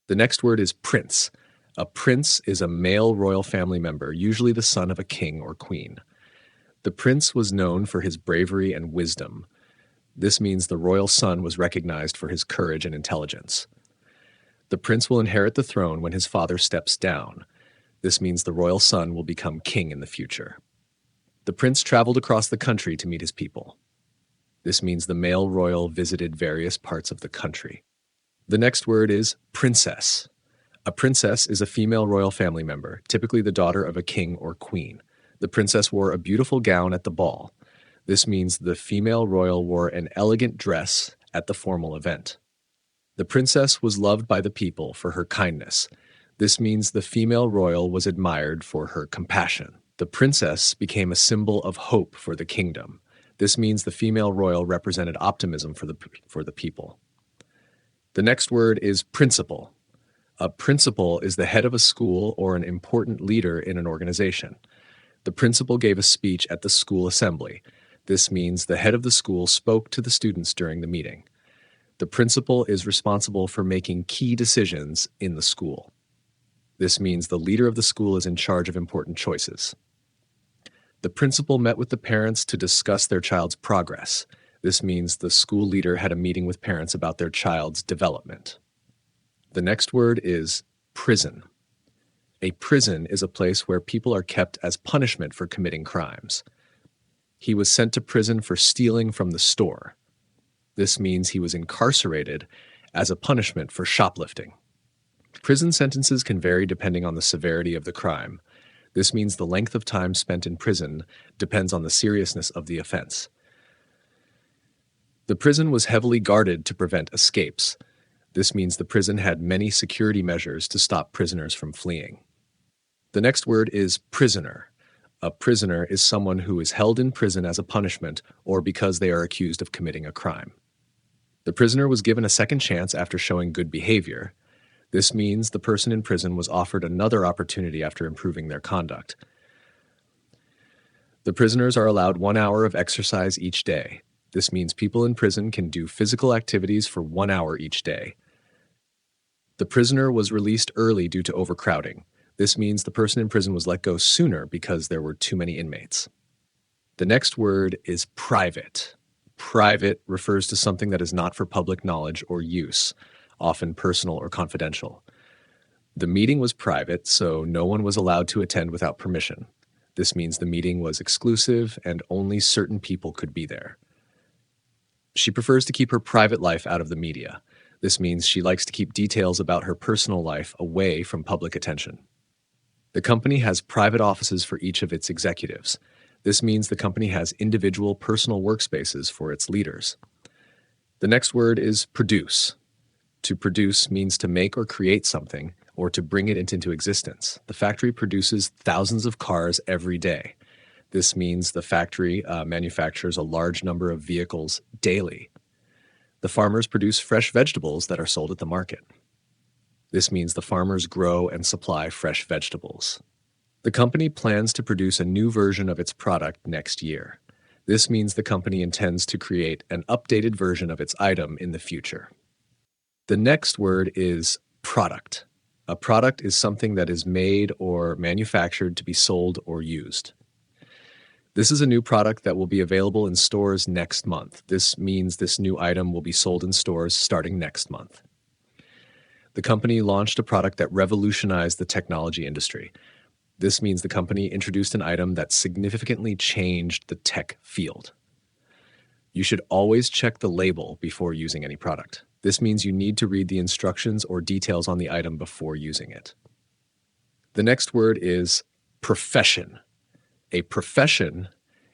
The next word is prince. A prince is a male royal family member, usually the son of a king or queen. The prince was known for his bravery and wisdom. This means the royal son was recognized for his courage and intelligence. The prince will inherit the throne when his father steps down. This means the royal son will become king in the future. The prince traveled across the country to meet his people. This means the male royal visited various parts of the country. The next word is princess. A princess is a female royal family member, typically the daughter of a king or queen. The princess wore a beautiful gown at the ball. This means the female royal wore an elegant dress at the formal event. The princess was loved by the people for her kindness. This means the female royal was admired for her compassion. The princess became a symbol of hope for the kingdom. This means the female royal represented optimism for the people. The next word is principal. A principal is the head of a school or an important leader in an organization. The principal gave a speech at the school assembly. This means the head of the school spoke to the students during the meeting. The principal is responsible for making key decisions in the school. This means the leader of the school is in charge of important choices. The principal met with the parents to discuss their child's progress. This means the school leader had a meeting with parents about their child's development. The next word is prison. A prison is a place where people are kept as punishment for committing crimes. He was sent to prison for stealing from the store. This means he was incarcerated as a punishment for shoplifting. Prison sentences can vary depending on the severity of the crime. This means the length of time spent in prison depends on the seriousness of the offense. The prison was heavily guarded to prevent escapes. This means the prison had many security measures to stop prisoners from fleeing. The next word is prisoner. A prisoner is someone who is held in prison as a punishment or because they are accused of committing a crime. The prisoner was given a second chance after showing good behavior. This means the person in prison was offered another opportunity after improving their conduct. The prisoners are allowed 1 hour of exercise each day. This means people in prison can do physical activities for 1 hour each day. The prisoner was released early due to overcrowding. This means the person in prison was let go sooner because there were too many inmates. The next word is private. Private refers to something that is not for public knowledge or use, often personal or confidential. The meeting was private, so no one was allowed to attend without permission. This means the meeting was exclusive and only certain people could be there. She prefers to keep her private life out of the media. This means she likes to keep details about her personal life away from public attention. The company has private offices for each of its executives. This means the company has individual personal workspaces for its leaders. The next word is produce. To produce means to make or create something or to bring it into existence. The factory produces thousands of cars every day. This means the factory manufactures a large number of vehicles daily. The farmers produce fresh vegetables that are sold at the market. This means the farmers grow and supply fresh vegetables. The company plans to produce a new version of its product next year. This means the company intends to create an updated version of its item in the future. The next word is product. A product is something that is made or manufactured to be sold or used. This is a new product that will be available in stores next month. This means this new item will be sold in stores starting next month. The company launched a product that revolutionized the technology industry. This means the company introduced an item that significantly changed the tech field. You should always check the label before using any product. This means you need to read the instructions or details on the item before using it. The next word is profession. A profession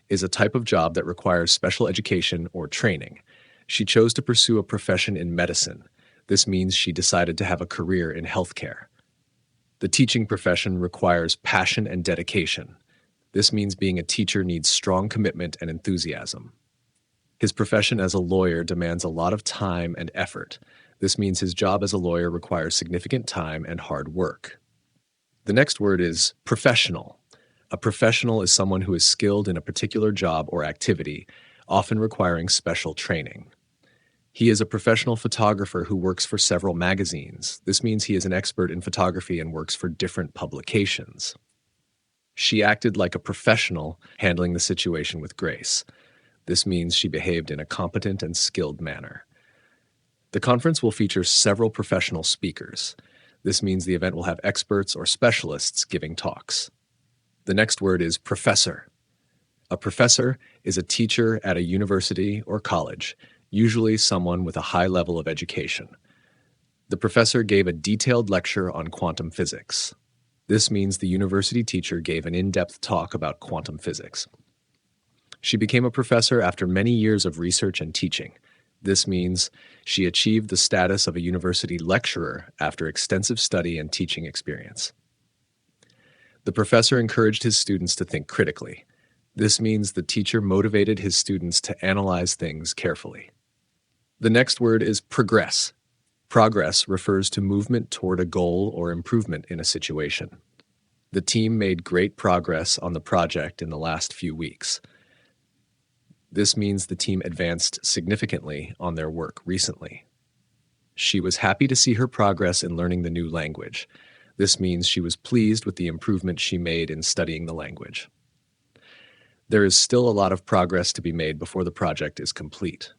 is a type of job that requires special education or training. She chose to pursue a profession in medicine. This means she decided to have a career in healthcare. The teaching profession requires passion and dedication. This means being a teacher needs strong commitment and enthusiasm. His profession as a lawyer demands a lot of time and effort. This means his job as a lawyer requires significant time and hard work. The next word is professional. A professional is someone who is skilled in a particular job or activity, often requiring special training. He is a professional photographer who works for several magazines. This means he is an expert in photography and works for different publications. She acted like a professional, handling the situation with grace. This means she behaved in a competent and skilled manner. The conference will feature several professional speakers. This means the event will have experts or specialists giving talks. The next word is professor. A professor is a teacher at a university or college, usually someone with a high level of education. The professor gave a detailed lecture on quantum physics. This means the university teacher gave an in-depth talk about quantum physics. She became a professor after many years of research and teaching. This means she achieved the status of a university lecturer after extensive study and teaching experience. The professor encouraged his students to think critically. This means the teacher motivated his students to analyze things carefully. The next word is progress. Progress refers to movement toward a goal or improvement in a situation. The team made great progress on the project in the last few weeks. This means the team advanced significantly on their work recently. She was happy to see her progress in learning the new language. This means she was pleased with the improvement she made in studying the language. There is still a lot of progress to be made before the project is complete.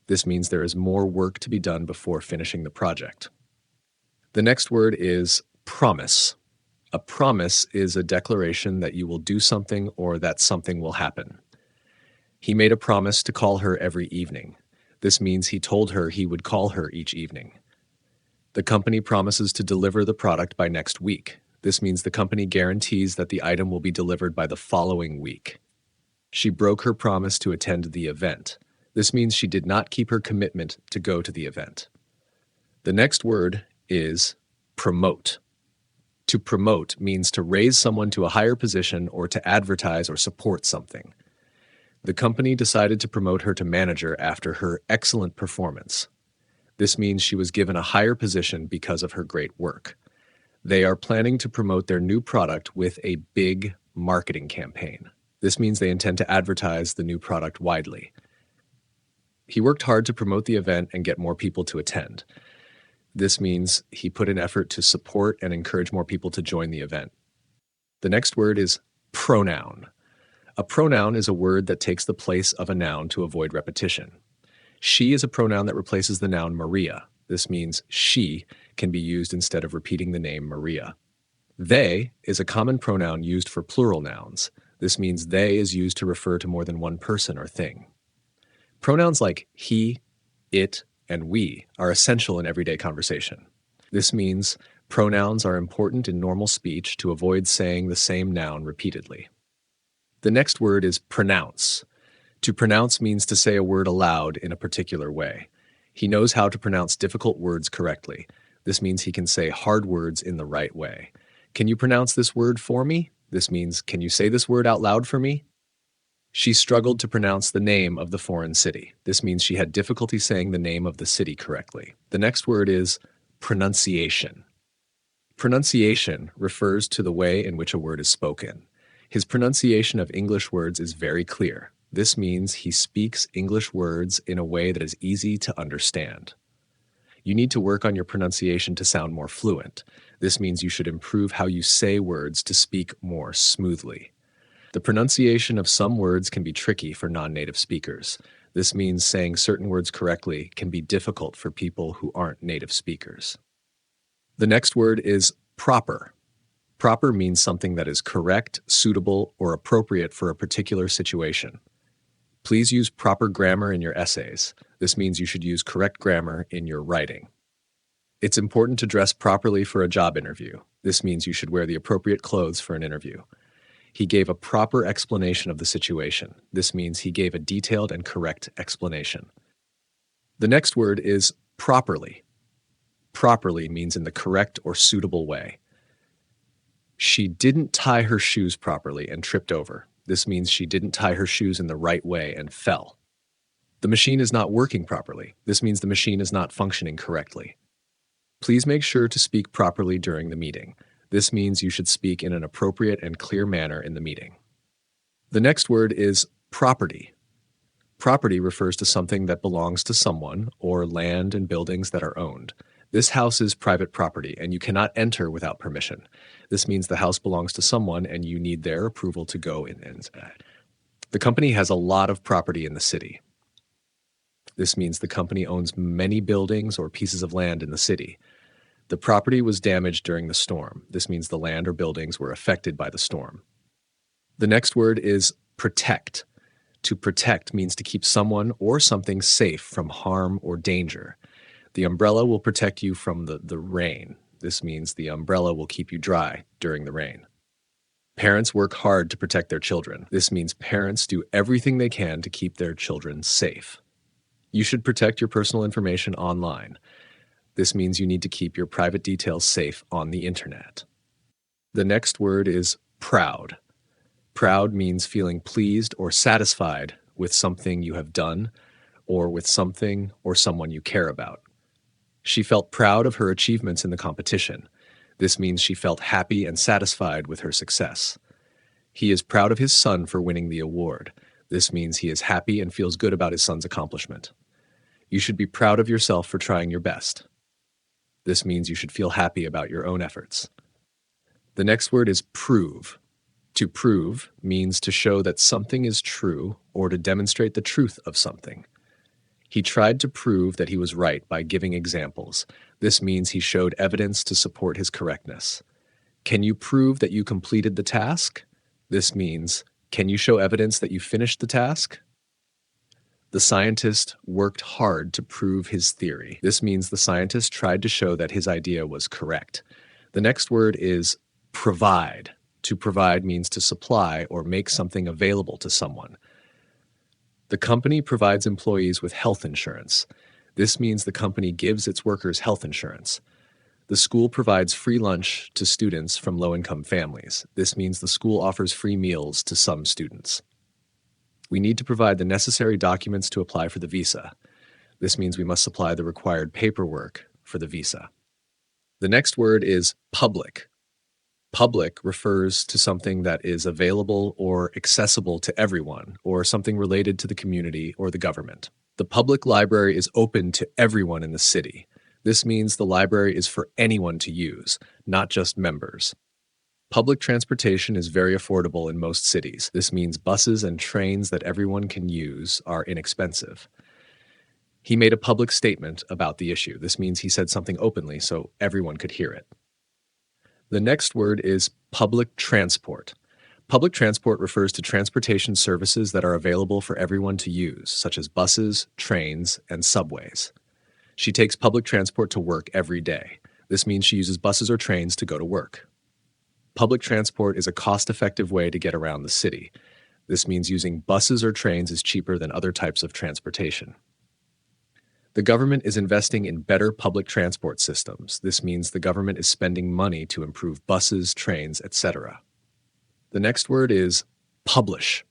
This means there is more work to be done before finishing the project. The next word is promise. A promise is a declaration that you will do something or that something will happen. He made a promise to call her every evening. This means he told her he would call her each evening. The company promises to deliver the product by next week. This means the company guarantees that the item will be delivered by the following week. She broke her promise to attend the event. This means she did not keep her commitment to go to the event. The next word is promote. To promote means to raise someone to a higher position or to advertise or support something. The company decided to promote her to manager after her excellent performance. This means she was given a higher position because of her great work. They are planning to promote their new product with a big marketing campaign. This means they intend to advertise the new product widely. He worked hard to promote the event and get more people to attend. This means he put in effort to support and encourage more people to join the event. The next word is pronoun. A pronoun is a word that takes the place of a noun to avoid repetition. She is a pronoun that replaces the noun Maria. This means she can be used instead of repeating the name Maria. They is a common pronoun used for plural nouns. This means they is used to refer to more than one person or thing. Pronouns like he, it, and we are essential in everyday conversation. This means pronouns are important in normal speech to avoid saying the same noun repeatedly. The next word is pronounce. To pronounce means to say a word aloud in a particular way. He knows how to pronounce difficult words correctly. This means he can say hard words in the right way. Can you pronounce this word for me? This means, can you say this word out loud for me? She struggled to pronounce the name of the foreign city. This means she had difficulty saying the name of the city correctly. The next word is pronunciation. Pronunciation refers to the way in which a word is spoken. His pronunciation of English words is very clear. This means he speaks English words in a way that is easy to understand. You need to work on your pronunciation to sound more fluent. This means you should improve how you say words to speak more smoothly. The pronunciation of some words can be tricky for non-native speakers. This means saying certain words correctly can be difficult for people who aren't native speakers. The next word is proper. Proper means something that is correct, suitable, or appropriate for a particular situation. Please use proper grammar in your essays. This means you should use correct grammar in your writing. It's important to dress properly for a job interview. This means you should wear the appropriate clothes for an interview. He gave a proper explanation of the situation. This means he gave a detailed and correct explanation. The next word is properly. Properly means in the correct or suitable way. She didn't tie her shoes properly and tripped over. This means she didn't tie her shoes in the right way and fell. The machine is not working properly. This means the machine is not functioning correctly. Please make sure to speak properly during the meeting. This means you should speak in an appropriate and clear manner in the meeting. The next word is property. Property refers to something that belongs to someone or land and buildings that are owned. This house is private property and you cannot enter without permission. This means the house belongs to someone and you need their approval to go inside. The company has a lot of property in the city. This means the company owns many buildings or pieces of land in the city. The property was damaged during the storm. This means the land or buildings were affected by the storm. The next word is protect. To protect means to keep someone or something safe from harm or danger. The umbrella will protect you from the rain. This means the umbrella will keep you dry during the rain. Parents work hard to protect their children. This means parents do everything they can to keep their children safe. You should protect your personal information online. This means you need to keep your private details safe on the internet. The next word is proud. Proud means feeling pleased or satisfied with something you have done or with something or someone you care about. She felt proud of her achievements in the competition. This means she felt happy and satisfied with her success. He is proud of his son for winning the award. This means he is happy and feels good about his son's accomplishment. You should be proud of yourself for trying your best. This means you should feel happy about your own efforts. The next word is prove. To prove means to show that something is true or to demonstrate the truth of something. He tried to prove that he was right by giving examples. This means he showed evidence to support his correctness. Can you prove that you completed the task? This means, can you show evidence that you finished the task? The scientist worked hard to prove his theory. This means the scientist tried to show that his idea was correct. The next word is provide. To provide means to supply or make something available to someone. The company provides employees with health insurance. This means the company gives its workers health insurance. The school provides free lunch to students from low-income families. This means the school offers free meals to some students. We need to provide the necessary documents to apply for the visa. This means we must supply the required paperwork for the visa. The next word is public. Public refers to something that is available or accessible to everyone, or something related to the community or the government. The public library is open to everyone in the city. This means the library is for anyone to use, not just members. Public transportation is very affordable in most cities. This means buses and trains that everyone can use are inexpensive. He made a public statement about the issue. This means he said something openly so everyone could hear it. The next word is public transport. Public transport refers to transportation services that are available for everyone to use, such as buses, trains, and subways. She takes public transport to work every day. This means she uses buses or trains to go to work. Public transport is a cost-effective way to get around the city. This means using buses or trains is cheaper than other types of transportation. The government is investing in better public transport systems. This means the government is spending money to improve buses, trains, etc. The next word is publish.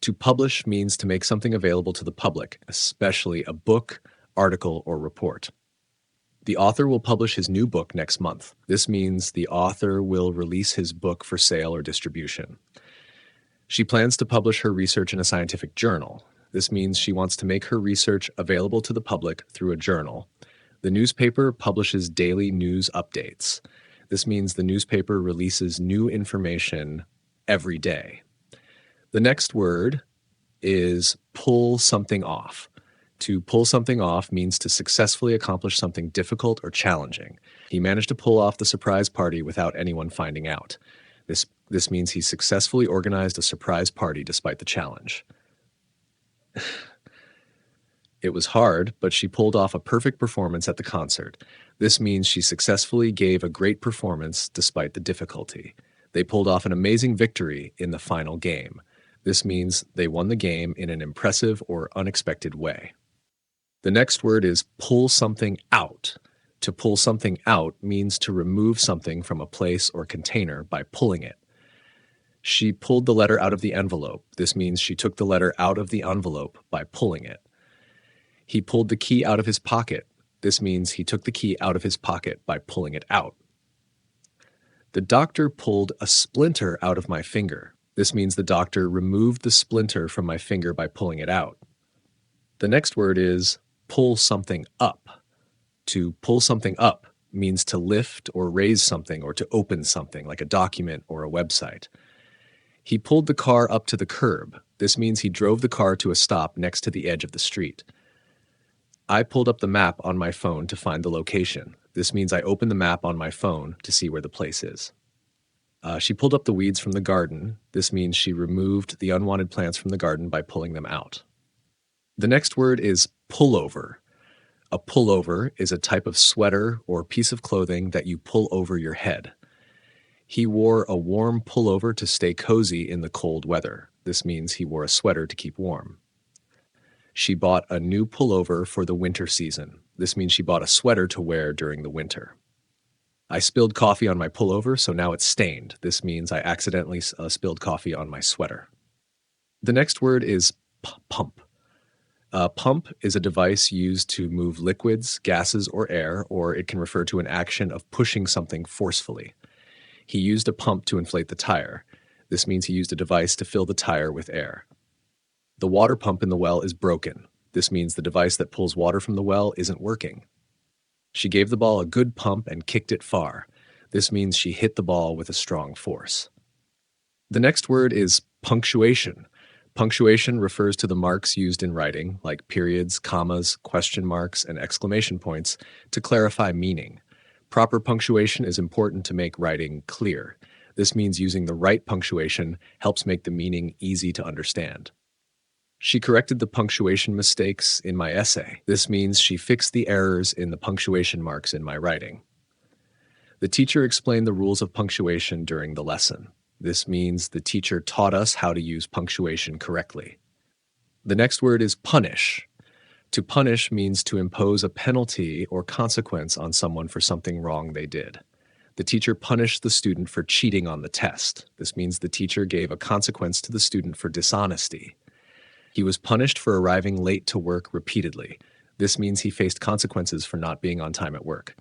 To publish means to make something available to the public, especially a book, article, or report. The author will publish his new book next month. This means the author will release his book for sale or distribution. She plans to publish her research in a scientific journal. This means she wants to make her research available to the public through a journal. The newspaper publishes daily news updates. This means the newspaper releases new information every day. The next word is pull something off. To pull something off means to successfully accomplish something difficult or challenging. He managed to pull off the surprise party without anyone finding out. This means he successfully organized a surprise party despite the challenge. It was hard, but she pulled off a perfect performance at the concert. This means she successfully gave a great performance despite the difficulty. They pulled off an amazing victory in the final game. This means they won the game in an impressive or unexpected way. The next word is pull something out. To pull something out means to remove something from a place or container by pulling it. She pulled the letter out of the envelope. This means she took the letter out of the envelope by pulling it. He pulled the key out of his pocket. This means he took the key out of his pocket by pulling it out. The doctor pulled a splinter out of my finger. This means the doctor removed the splinter from my finger by pulling it out. The next word is pull something up. To pull something up means to lift or raise something or to open something like a document or a website. He pulled the car up to the curb. This means he drove the car to a stop next to the edge of the street. I pulled up the map on my phone to find the location. This means I opened the map on my phone to see where the place is. She pulled up the weeds from the garden. This means she removed the unwanted plants from the garden by pulling them out. The next word is pullover. A pullover is a type of sweater or piece of clothing that you pull over your head. He wore a warm pullover to stay cozy in the cold weather. This means he wore a sweater to keep warm. She bought a new pullover for the winter season. This means she bought a sweater to wear during the winter. I spilled coffee on my pullover, so now it's stained. This means I accidentally spilled coffee on my sweater. The next word is pump. A pump is a device used to move liquids, gases, or air, or it can refer to an action of pushing something forcefully. He used a pump to inflate the tire. This means he used a device to fill the tire with air. The water pump in the well is broken. This means the device that pulls water from the well isn't working. She gave the ball a good pump and kicked it far. This means she hit the ball with a strong force. The next word is punctuation. Punctuation refers to the marks used in writing, like periods, commas, question marks, and exclamation points, to clarify meaning. Proper punctuation is important to make writing clear. This means using the right punctuation helps make the meaning easy to understand. She corrected the punctuation mistakes in my essay. This means she fixed the errors in the punctuation marks in my writing. The teacher explained the rules of punctuation during the lesson. This means the teacher taught us how to use punctuation correctly. The next word is punish. To punish means to impose a penalty or consequence on someone for something wrong they did. The teacher punished the student for cheating on the test. This means the teacher gave a consequence to the student for dishonesty. He was punished for arriving late to work repeatedly. This means he faced consequences for not being on time at work.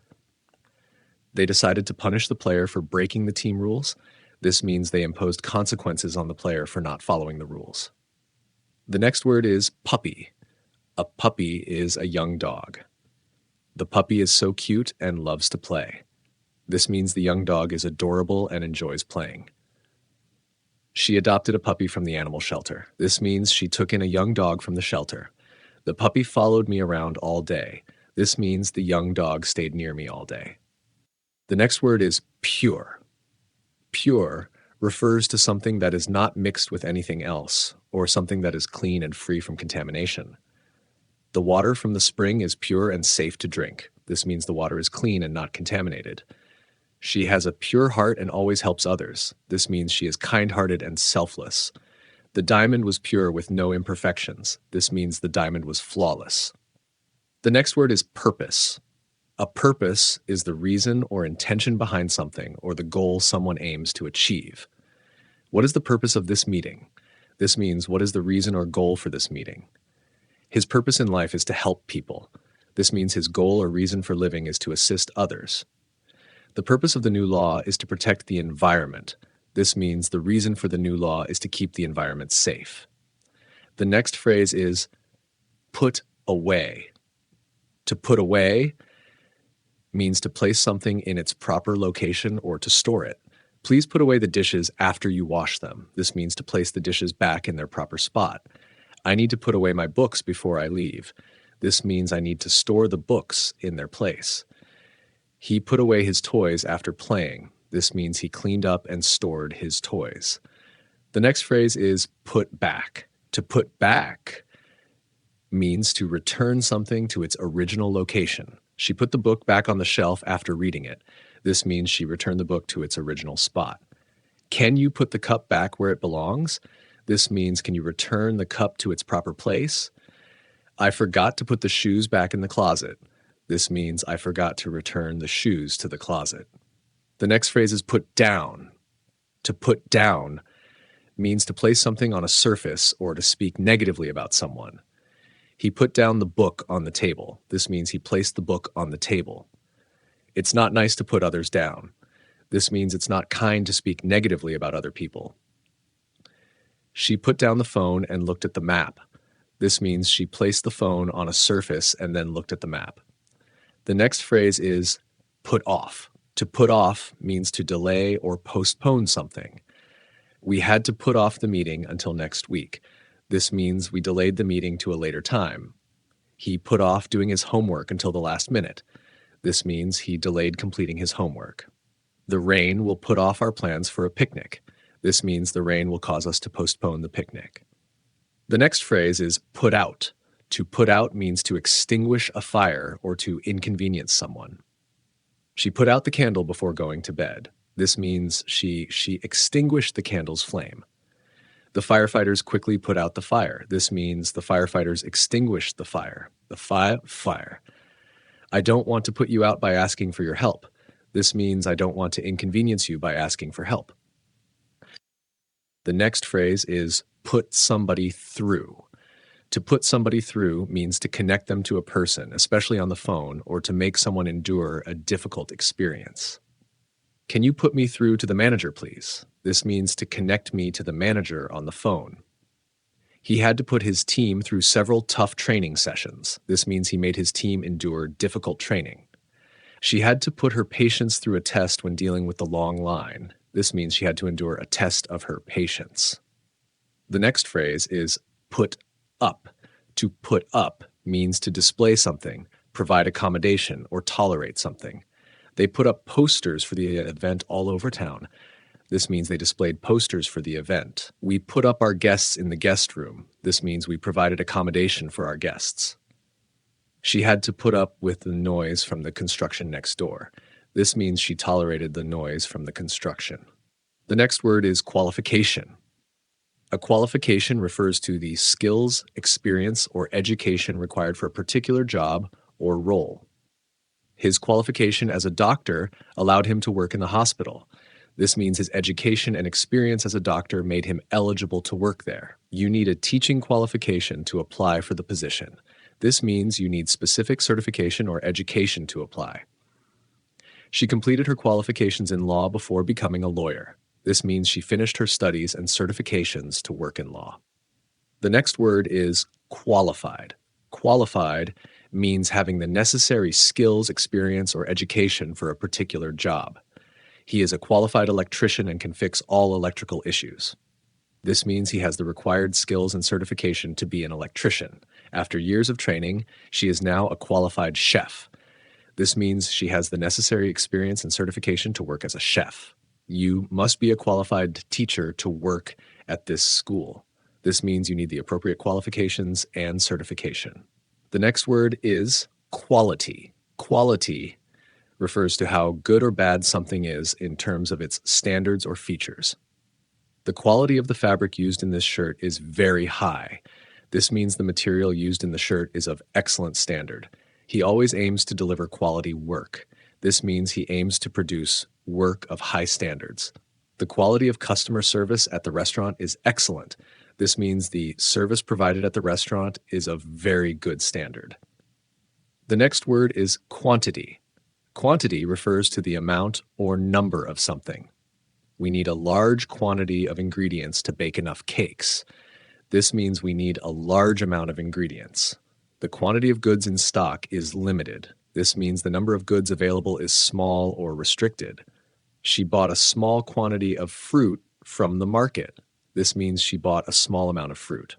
They decided to punish the player for breaking the team rules. This means they imposed consequences on the player for not following the rules. The next word is puppy. A puppy is a young dog. The puppy is so cute and loves to play. This means the young dog is adorable and enjoys playing. She adopted a puppy from the animal shelter. This means she took in a young dog from the shelter. The puppy followed me around all day. This means the young dog stayed near me all day. The next word is pure. Pure refers to something that is not mixed with anything else, or something that is clean and free from contamination. The water from the spring is pure and safe to drink. This means the water is clean and not contaminated. She has a pure heart and always helps others. This means she is kind-hearted and selfless. The diamond was pure with no imperfections. This means the diamond was flawless. The next word is purpose. A purpose is the reason or intention behind something or the goal someone aims to achieve. What is the purpose of this meeting? This means what is the reason or goal for this meeting? His purpose in life is to help people. This means his goal or reason for living is to assist others. The purpose of the new law is to protect the environment. This means the reason for the new law is to keep the environment safe. The next phrase is put away. To put away means to place something in its proper location or to store it. Please put away the dishes after you wash them. This means to place the dishes back in their proper spot. I need to put away my books before I leave. This means I need to store the books in their place. He put away his toys after playing. This means he cleaned up and stored his toys. The next phrase is put back. To put back means to return something to its original location. She put the book back on the shelf after reading it. This means she returned the book to its original spot. Can you put the cup back where it belongs? This means can you return the cup to its proper place? I forgot to put the shoes back in the closet. This means I forgot to return the shoes to the closet. The next phrase is put down. To put down means to place something on a surface or to speak negatively about someone. He put down the book on the table. This means he placed the book on the table. It's not nice to put others down. This means it's not kind to speak negatively about other people. She put down the phone and looked at the map. This means she placed the phone on a surface and then looked at the map. The next phrase is put off. To put off means to delay or postpone something. We had to put off the meeting until next week. This means we delayed the meeting to a later time. He put off doing his homework until the last minute. This means he delayed completing his homework. The rain will put off our plans for a picnic. This means the rain will cause us to postpone the picnic. The next phrase is put out. To put out means to extinguish a fire or to inconvenience someone. She put out the candle before going to bed. This means she extinguished the candle's flame. The firefighters quickly put out the fire. This means the firefighters extinguished the fire. The fire. I don't want to put you out by asking for your help. This means I don't want to inconvenience you by asking for help. The next phrase is put somebody through. To put somebody through means to connect them to a person, especially on the phone, or to make someone endure a difficult experience. Can you put me through to the manager, please? This means to connect me to the manager on the phone. He had to put his team through several tough training sessions. This means he made his team endure difficult training. She had to put her patience through a test when dealing with the long line. This means she had to endure a test of her patience. The next phrase is put up. To put up means to display something, provide accommodation, or tolerate something. They put up posters for the event all over town. This means they displayed posters for the event. We put up our guests in the guest room. This means we provided accommodation for our guests. She had to put up with the noise from the construction next door. This means she tolerated the noise from the construction. The next word is qualification. A qualification refers to the skills, experience, or education required for a particular job or role. His qualification as a doctor allowed him to work in the hospital. This means his education and experience as a doctor made him eligible to work there. You need a teaching qualification to apply for the position. This means you need specific certification or education to apply. She completed her qualifications in law before becoming a lawyer. This means she finished her studies and certifications to work in law. The next word is qualified. Qualified means having the necessary skills, experience, or education for a particular job. He is a qualified electrician and can fix all electrical issues. This means he has the required skills and certification to be an electrician. After years of training, she is now a qualified chef. This means she has the necessary experience and certification to work as a chef. You must be a qualified teacher to work at this school. This means you need the appropriate qualifications and certification. The next word is quality. Quality refers to how good or bad something is in terms of its standards or features. The quality of the fabric used in this shirt is very high. This means the material used in the shirt is of excellent standard. He always aims to deliver quality work. This means he aims to produce work of high standards. The quality of customer service at the restaurant is excellent. This means the service provided at the restaurant is of very good standard. The next word is quantity. Quantity refers to the amount or number of something. We need a large quantity of ingredients to bake enough cakes. This means we need a large amount of ingredients. The quantity of goods in stock is limited. This means the number of goods available is small or restricted. She bought a small quantity of fruit from the market. This means she bought a small amount of fruit.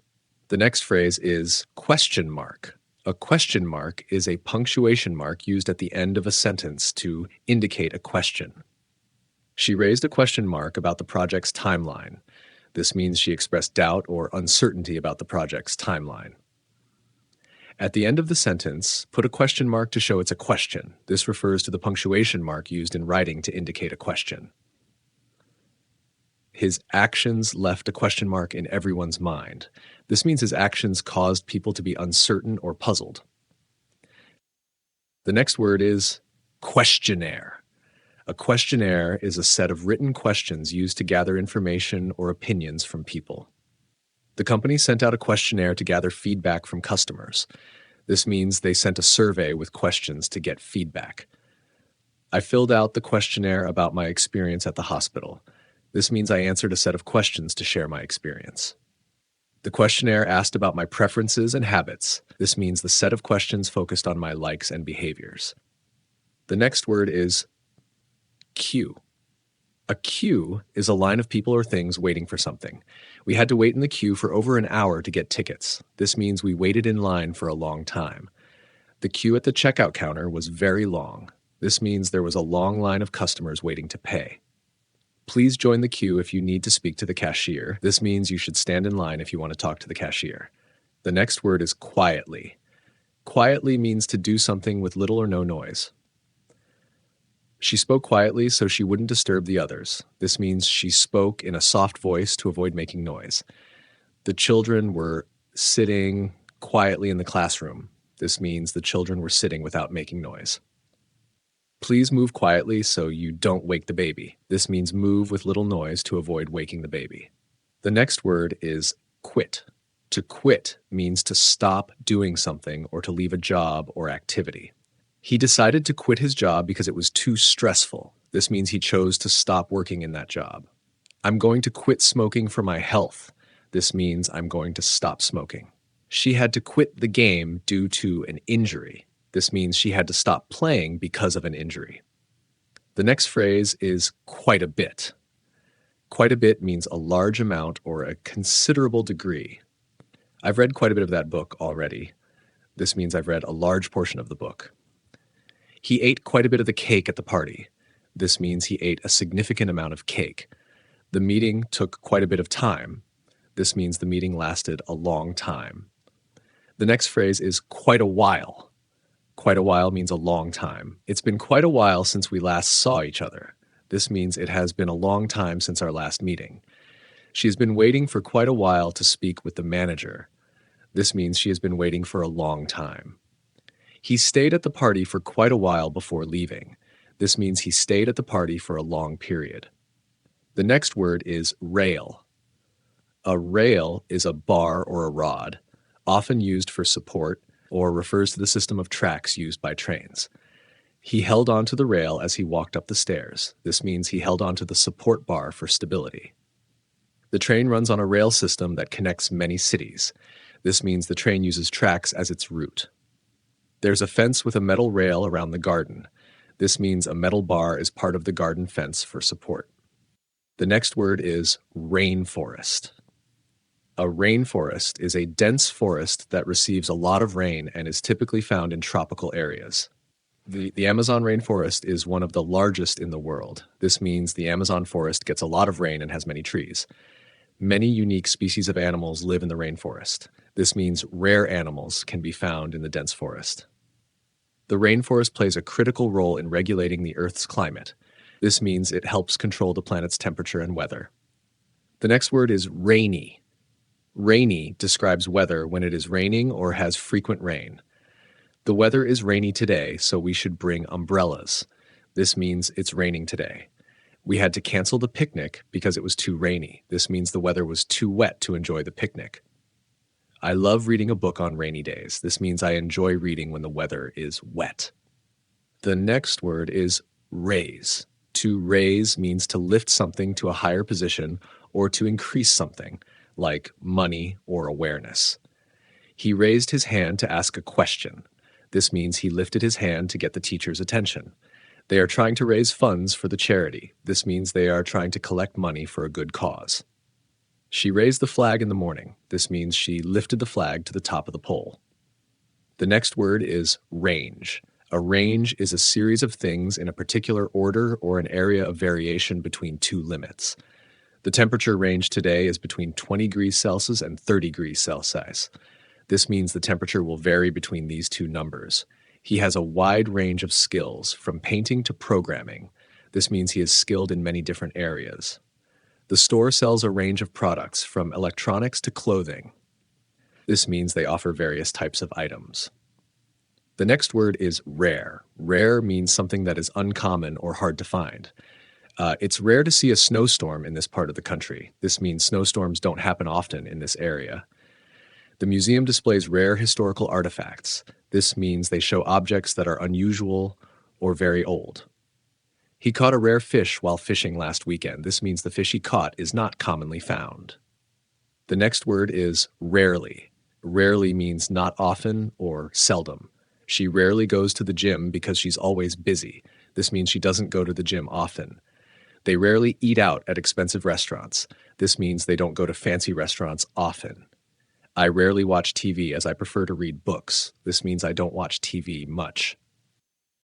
The next phrase is question mark. A question mark is a punctuation mark used at the end of a sentence to indicate a question. She raised a question mark about the project's timeline. This means she expressed doubt or uncertainty about the project's timeline. At the end of the sentence, put a question mark to show it's a question. This refers to the punctuation mark used in writing to indicate a question. His actions left a question mark in everyone's mind. This means his actions caused people to be uncertain or puzzled. The next word is questionnaire. A questionnaire is a set of written questions used to gather information or opinions from people. The company sent out a questionnaire to gather feedback from customers. This means they sent a survey with questions to get feedback. I filled out the questionnaire about my experience at the hospital. This means I answered a set of questions to share my experience. The questionnaire asked about my preferences and habits. This means the set of questions focused on my likes and behaviors. The next word is queue. A queue is a line of people or things waiting for something. We had to wait in the queue for over an hour to get tickets. This means we waited in line for a long time. The queue at the checkout counter was very long. This means there was a long line of customers waiting to pay. Please join the queue if you need to speak to the cashier. This means you should stand in line if you want to talk to the cashier. The next word is quietly. Quietly means to do something with little or no noise. She spoke quietly so she wouldn't disturb the others. This means she spoke in a soft voice to avoid making noise. The children were sitting quietly in the classroom. This means the children were sitting without making noise. Please move quietly so you don't wake the baby. This means move with little noise to avoid waking the baby. The next word is quit. To quit means to stop doing something or to leave a job or activity. He decided to quit his job because it was too stressful. This means he chose to stop working in that job. I'm going to quit smoking for my health. This means I'm going to stop smoking. She had to quit the game due to an injury. This means she had to stop playing because of an injury. The next phrase is quite a bit. Quite a bit means a large amount or a considerable degree. I've read quite a bit of that book already. This means I've read a large portion of the book. He ate quite a bit of the cake at the party. This means he ate a significant amount of cake. The meeting took quite a bit of time. This means the meeting lasted a long time. The next phrase is quite a while. Quite a while means a long time. It's been quite a while since we last saw each other. This means it has been a long time since our last meeting. She has been waiting for quite a while to speak with the manager. This means she has been waiting for a long time. He stayed at the party for quite a while before leaving. This means he stayed at the party for a long period. The next word is rail. A rail is a bar or a rod, often used for support or refers to the system of tracks used by trains. He held onto the rail as he walked up the stairs. This means he held onto the support bar for stability. The train runs on a rail system that connects many cities. This means the train uses tracks as its route. There's a fence with a metal rail around the garden. This means a metal bar is part of the garden fence for support. The next word is rainforest. A rainforest is a dense forest that receives a lot of rain and is typically found in tropical areas. The Amazon rainforest is one of the largest in the world. This means the Amazon forest gets a lot of rain and has many trees. Many unique species of animals live in the rainforest. This means rare animals can be found in the dense forest. The rainforest plays a critical role in regulating the Earth's climate. This means it helps control the planet's temperature and weather. The next word is rainy. Rainy describes weather when it is raining or has frequent rain. The weather is rainy today, so we should bring umbrellas. This means it's raining today. We had to cancel the picnic because it was too rainy. This means the weather was too wet to enjoy the picnic. I love reading a book on rainy days. This means I enjoy reading when the weather is wet. The next word is raise. To raise means to lift something to a higher position or to increase something, like money or awareness. He raised his hand to ask a question. This means he lifted his hand to get the teacher's attention. They are trying to raise funds for the charity. This means they are trying to collect money for a good cause. She raised the flag in the morning. This means she lifted the flag to the top of the pole. The next word is range. A range is a series of things in a particular order or an area of variation between two limits. The temperature range today is between 20 degrees Celsius and 30 degrees Celsius. This means the temperature will vary between these two numbers. He has a wide range of skills, from painting to programming. This means he is skilled in many different areas. The store sells a range of products, from electronics to clothing. This means they offer various types of items. The next word is rare. Rare means something that is uncommon or hard to find. It's rare to see a snowstorm in this part of the country. This means snowstorms don't happen often in this area. The museum displays rare historical artifacts. This means they show objects that are unusual or very old. He caught a rare fish while fishing last weekend. This means the fish he caught is not commonly found. The next word is rarely. Rarely means not often or seldom. She rarely goes to the gym because she's always busy. This means she doesn't go to the gym often. They rarely eat out at expensive restaurants. This means they don't go to fancy restaurants often. I rarely watch TV as I prefer to read books. This means I don't watch TV much.